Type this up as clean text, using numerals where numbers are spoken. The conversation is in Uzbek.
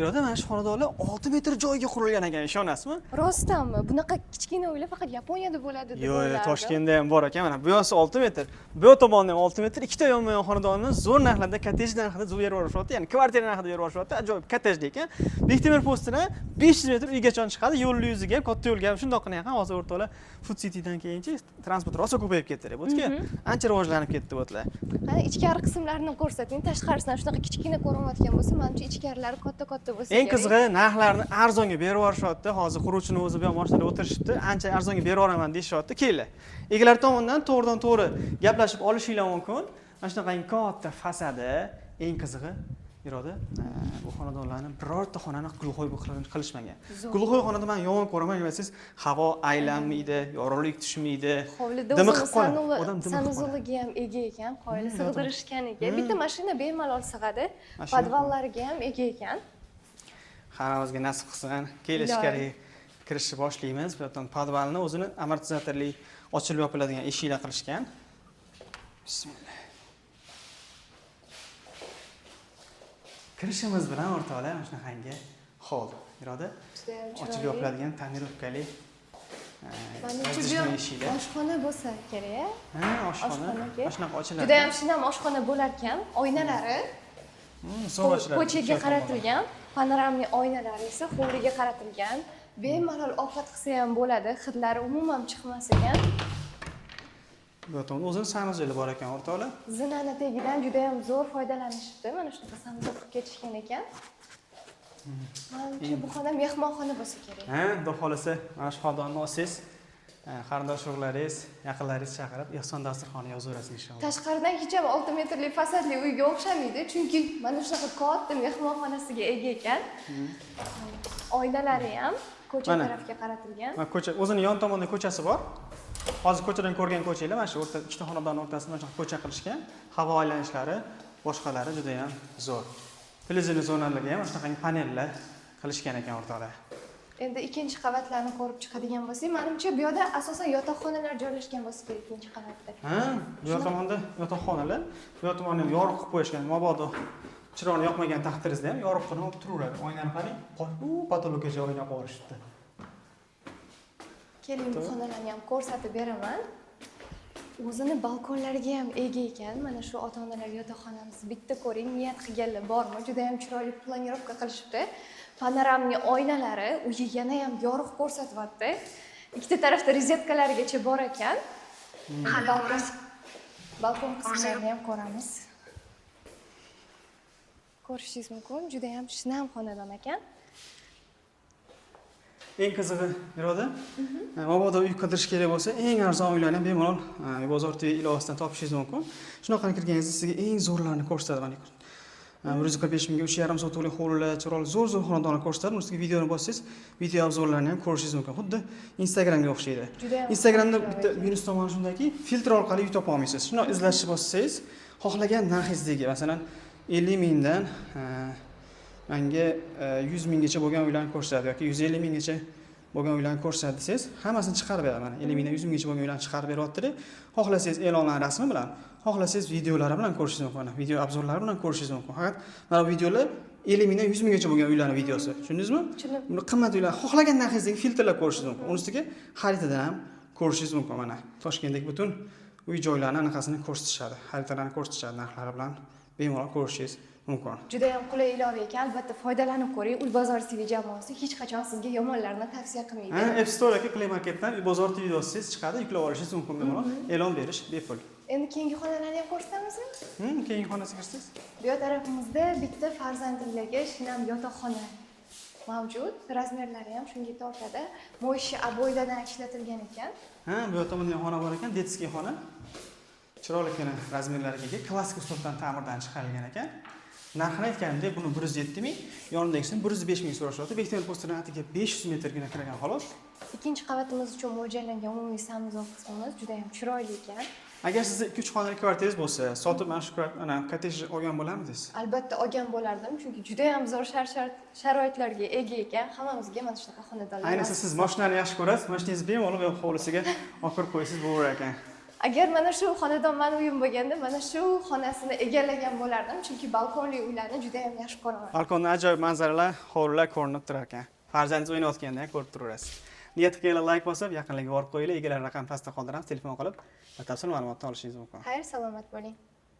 Iroda mana shu xonadonlar 6 metr joyga qurilgan ekan, ishonasizmi? Rostdanmi? Bunaqa kichkina uylar faqat Yaponiyada bo'ladi deb Yo'q, o'ylardim. Toshkentda ham bor ekan. Mana bu yoqsi 6 metr, bu yoq tomonda ham 6 metr, ikkita yonma-yon xonadonni zo'r narxlarda, kottej narxida berib yuborishyapti. Ya'ni kvartira narxida berib yuborishyapti. Ajoyib kottejda ekan. Bektemir postidan 500 metr uygacha chiqadi. Yo'lni yuziga ham, katta yo'lga ham shundoqqina yaqin. Hozir o'rtoqlar Food Citydan keyinchi transport rosa ko'payib ketdi. Bu-ki ancha rivojlanib ketdi bo'tlar. Qani ichkari qismlarini ko'rsating. Tashqarisidan shunaqa kichkina ko'rinayotgan bo'lsa, menimcha ichkarilari katta-katta bo'lsa kerak. Eng qizig'i, narxlarni arzonga berib yuborishyapti. Hozir quruvchining o'zi bilan mashinaga o'tirishibdi. Ancha arzonga berib yuboraman deyishyapti. Kelinglar. Egalar tomonidan to'g'ridan-to'g'ri gaplashib olishinglar mumkin. Mana shunaqangi katta fasadi, eng qizig'i Iroda, bu xonadonlarni birorta xonani gulxo'y qilishmagan. Gulxo'y xonada men yomon ko'raman, siz havo aylanmaydi, yorug'lik tushmaydi. Hovlida sanuzoliga ham ega ekan, qoyili sig'dirishganiga. Bitta mashina bemalol sig'adi, podvallariga ham ega ekan. Hammamizga nasib qilsin. Keling, ichkariga kirishni boshlaymiz. Bu yerdan podvalni o'zini amortizatorli ochilib yopiladigan eshiklar qilishgan. Bismillah. Kirishimiz bilan o'rtoqlar mana shunaqangi hol. Iroda ochilib yopiladigan tonirovkali oshxona bo'lsa kerak. Ha, oshxona. Shunaqa ochiladi. Juda ham shinam oshxona bo'lar ekan. Oynalari ko'chaga qaratilgan, panoramli oynalari esa hovliga qaratilgan. Bemalol ovqat qilsa ham bo'ladi, hidlari umuman chiqmas ekan. Bu yerda o'zini sanuzeli bor ekan o'rtoqlar. Zinani tagidan juda ham zo'r foydalanishibdi. Mana shunaqa sanuzol qilib ketishgan ekan. Menimcha bu xona mehmonxona bo'lsa kerak. Ha, xudo xolasa mana shu xonadonni olsangiz, qarindosh urug'laringiz, yaqinlaringiz chaqirib, ehson dasturxoni yozaverasiz inshaalloh. Tashqaridan hech ham 6 metrli fasadli uyga o'xshamaydi, chunki mana shunaqa katta mehmonxonasiga ega ekan. Oynalari ham ko'cha tarafga qaratilgan. Mana ko'cha, o'zining yon tomonida ko'chasi bor. Hozir ko'chadan ko'rgan ko'changlar mana shu o'rta ikkita xonadonning o'rtasida mana shu ko'cha qilishgan. Havo aylanishlari, boshqalari juda ham zo'r. Televizor zonalariga ham shunaqangi panellar qilishgan ekan o'rtoqlar. Endi ikkinchi qavatlarni ko'rib chiqadigan bo'lsak, menimcha bu yerda asosan yotoqxonalar joylashgan bo'lsa kerak ikkinchi qavatda. Ha, bu yoq tomonda yotoqxonalar, bu yoq tomonni ham yorug' qilib qo'yishgan. Mabodo chiroqni yoqmagan taqdiringizda ham yorug' qilib olib turaveradi. Oynani qarang, patologgacha oyna qo'yishibdi. Keling, bu xonalarni ham ko'rsatib beraman. O'zini balkonlariga ham ega ekan. Mana shu ota-onalar yotoqxonamiz bitta ko'ring, niyat qilganlar bormi? Juda ham chiroyli planirovka qilishibdi. Panoramli oynalari uyga yana ham yorug' ko'rsatyapti. Ikkita tarafda rozetkalargacha bor ekan. Balkon qismlarini ham ko'ramiz. Ko'rishingiz mumkin, juda ham shinam xonadon ekan. Eng qizig'i Iroda, mabodo uy qidirish kerak bo'lsa, eng arzon uylarni bemalol Bozor TV ilovasidan topishingiz mumkin. Shunaqani kirganingizda sizga eng zo'rlarini ko'rsatadi. Mana 145 mingga 3,5 sotuqli hovlilar, chiroyli zo'r xonadonlar ko'rsatadi. Ustiga videoni bossangiz, video obzorlarini ham ko'rishingiz mumkin. Xuddi Instagramga o'xshaydi. Instagramda bitta minus tomoni shundaki, filtr orqali uy topa olmaysiz. Shuni izlashni bossangiz, xohlagan narxingizdagi, masalan, 50 mingdan menga 100 minggacha bo'lgan uylarni ko'rsatadi yoki 150 minggacha bo'lgan uylarni ko'rsatadi desangiz, hammasini chiqarib beradi. Mana 50 mingdan 100 minggacha bo'lgan uylarni chiqarib beryapti. Xohlasangiz e'lonlar rasmi bilan, xohlasangiz videolari bilan ko'rishingiz mumkin. Video obzorlari bilan ko'rishingiz mumkin. Faqat mana bu videolar 50 mingdan 100 minggacha bo'lgan uylarning videosi. Tushundingizmi? Buni qimmat uylar, xohlagan narxingizdagi filtrlar ko'rishingiz mumkin. Uning ustiga xaritadan ham ko'rishingiz mumkin. Mana Toshkentdagi butun uy joylarni anaqasini ko'rsatishadi. Xaritalarni ko'rsatishadi narxlari bilan bemalol ko'rishingiz mumkin. Juda ham qulay ilova ekan, albatta foydalanib ko'ring. Uy Bozor TV jamoasi hech qachon sizga yomonlarni tavsiya qilmaydi. App Store yoki Play Marketdan Uy Bozor TV yozsangiz chiqadi, yuklab olishingiz mumkin bemalol. E'lon berish bepul. Endi keyingi xonalarni ham ko'rsatamizmi? Keyingi xonasiga kirsangiz. Bu tarafimizda bitta farzandlarga shinam yotoqxona mavjud. Razmerlari ham shunga tortadi. Mo'yshi aboydadan ishlatilgan ekan. Bu yerda bunday xona bor ekan, detskiy xona. Chiroyligina razmerlariga ega, klassik uslubdan ta'mirdan chiqarilgan ekan. Narxini aytganimdek, buni 170 ming, yonidagisini 105 ming so'rashyapti. Bektemir postidan atiga 500 metrgina kirgan xolos. Ikkinchi qavatimiz uchun mo'ljallangan umumiy sanuzol qismimiz juda ham chiroyli ekan. Agar sizda 2-3 xonali kvartirangiz bo'lsa, sotib mana shu kottejni olgan bo'larmisiz? Albatta olgan bo'lardim, chunki juda ham zo'r sharoitlarga ega ekan. Hammamizga mana shunaqa xonadonlar. Ayniqsa siz mashinani yaxshi ko'rasiz, mashinangizni bemalol hovlisiga olib kirib qo'yasiz bo'lar ekan. Agar mana shu xonadon meni uyim bo'lganda, mana shu xonasini egallagan bo'lardim, chunki balkonli uylarni juda ham yaxshi ko'raman. Balkondan ajoyib manzaralar, hovlilar ko'rinib turar ekan. Farzandingiz o'ynayotganda ham ko'rib turaverasiz. Niyat qilinglar, like bosib, yaqinlarga borib qo'yinglar. Egalar raqam pastda qoldiramiz, telefon qilib batafsil ma'lumotni olishingiz mumkin. Xayr, salomat bo'ling.